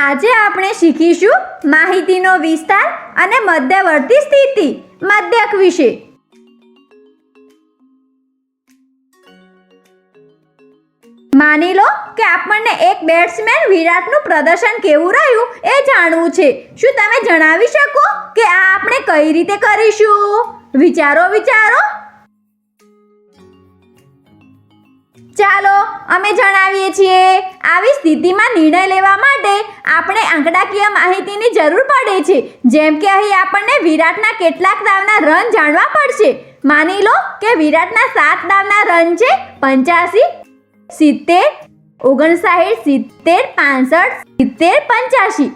આજે આપણે શીખીશું માહિતીનો વિસ્તાર અને મધ્યવર્તી સ્થિતિ મધ્યક વિશે। માની લો કે આપણને એક બેટ્સમેન વિરાટનું પ્રદર્શન કેવું રહ્યું એ જાણવું છે। શું તમે જણાવી શકો કે આ આપણે કઈ રીતે કરીશું? વિચારો। ચાલો અમે જણાવીએ છીએ। આવી સ્થિતિમાં નિર્ણય લેવા માટે આપણે આંકડાકીય માહિતીની જરૂર પડે છે। જેમ કે અહીં આપણને વિરાટના કેટલાક દાવના રન જાણવા પડશે। માની લો કે વિરાટના 7 દાવના રન છે 85, 70, 59, 70, 65, 70, 85।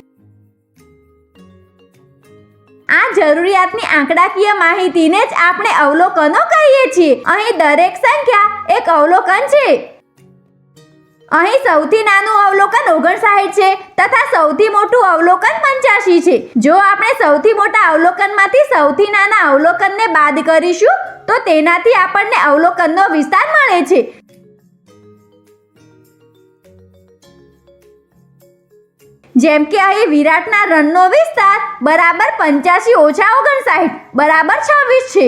આ જરૂરિયાતની આંકડાકીય માહિતીને જ આપણે અવલોકનો કહીએ છીએ। અહીં દરેક સંખ્યા એક અવલોકન છે। અહીં સૌથી નાનું અવલોકન 59 છે તથા સૌથી મોટું અવલોકન 85 છે। જો આપણે સૌથી મોટા અવલોકનમાંથી સૌથી નાના અવલોકનને બાદ કરીશું તો તેનાથી આપણને અવલોકનનો વિસ્તાર મળે છે। જેમ કે અહીં વિરાટના રનનો વિસ્તાર બરાબર 85 ઓછા 59 બરાબર 26 છે।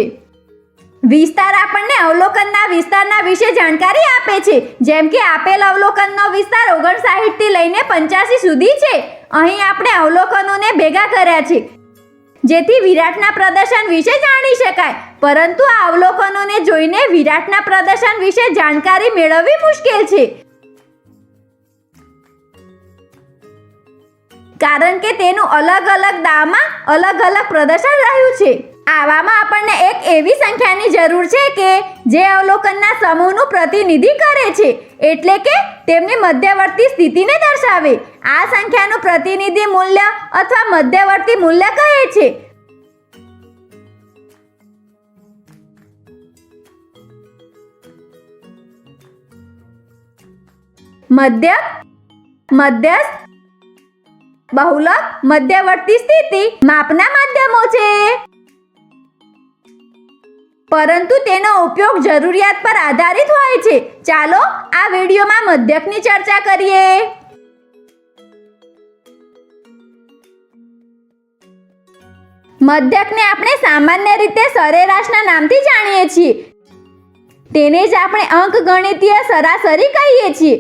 વિસ્તાર આપણને અવલોકનના વિસ્તારના વિશે જાણકારી આપે છે। જેમ કે આપેલ અવલોકનનો વિસ્તાર 59 થી લઈને 85 સુધી છે। અહીં આપણે અવલોકનોને ભેગા કર્યા છે જેથી વિરાટના પ્રદર્શન વિશે જાણી શકાય, પરંતુ આ અવલોકનોને જોઈને વિરાટના પ્રદર્શન વિશે જાણકારી મેળવવી મુશ્કેલ છે, કારણ કે તેનું અલગ અલગ દાવમાં અલગ અલગ પ્રદર્શન રહ્યું છે। આવામાં આપણને એક એવી સંખ્યાની જરૂર છે કે જે અવલોકનના સમૂહનું પ્રતિનિધિ કરે છે, એટલે કે તેમની મધ્યવર્તી સ્થિતિને દર્શાવે। આ સંખ્યાનું પ્રતિનિધિ મૂલ્ય અથવા મધ્યવર્તી મૂલ્ય કહે છે। મધ્યક, મધ્યસ્થ, બહુલક, મધ્યવર્તી સ્થિતિ માપના માધ્યમો છે, પરંતુ તેનો ઉપયોગ જરૂરિયાત પર આધારિત હોય છે। ચાલો આ વિડીયોમાં મધ્યકની ચર્ચા કરીએ। મધ્યકને આપણે સામાન્ય રીતે સરેરાશના નામથી જાણીએ છીએ। તેને જ આપણે અંકગણિતીય સરાસરી કહીએ છીએ।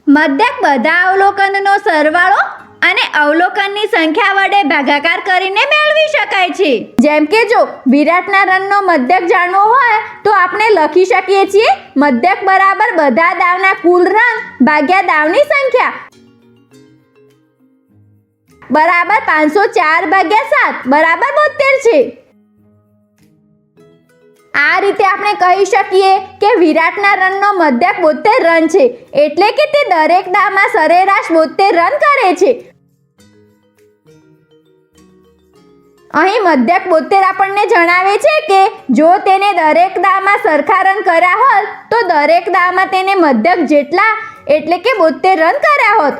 મધ્યક બધા અવલોકનનો સરવાળો અને અવલોકનની સંખ્યા વડે ભાગાકાર કરીને મેળવી શકાય છે। જેમ કે જો વિરાટના રનનો મધ્યક જાણવો હોય તો આપણે લખી શકીએ છીએ મધ્યક બરાબર બધા દાવના કુલ રન ભાગ્યા દાવની સંખ્યા બરાબર 504 ભાગ્યા 7 બરાબર 72 છે। આ રીતે આપણે કહી શકીએ કે વિરાટના રનનો મધ્યક 72 રન છે, એટલે કે તે દરેક દાવમાં સરેરાશ 72 રન કરે છે। અહીં મધ્યક 72 આપણને જણાવે છે કે જો તેને દરેક દાવમાં સરખા રન કર્યા હોત તો દરેક દાવમાં તેને મધ્યક જેટલા એટલે કે 72 રન કર્યા હોત।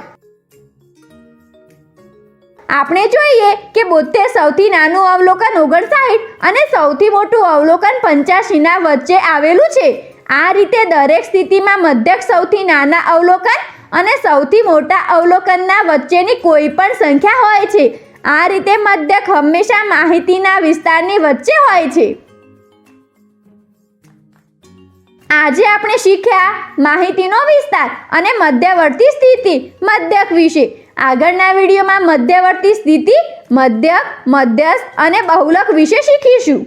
આપણે જોઈએ કે 72 સૌથી નાનું અવલોકન 59 અને સૌથી મોટું અવલોકન 85 ના વચ્ચે આવેલું છે। આ રીતે દરેક સ્થિતિમાં મધ્યક સૌથી નાના અવલોકન અને સૌથી મોટા અવલોકનના વચ્ચેની કોઈ પણ સંખ્યા હોય છે। આ રીતે મધ્યક હંમેશા માહિતીના વિસ્તારની વચ્ચે હોય છે। આજે આપણે શીખ્યા માહિતીનો વિસ્તાર અને મધ્યવર્તી સ્થિતિ મધ્યક વિશે। આગળના વિડીયોમાં મધ્યવર્તી સ્થિતિ, મધ્યક, મધ્યસ્થ અને બહુલક વિશે શીખીશું।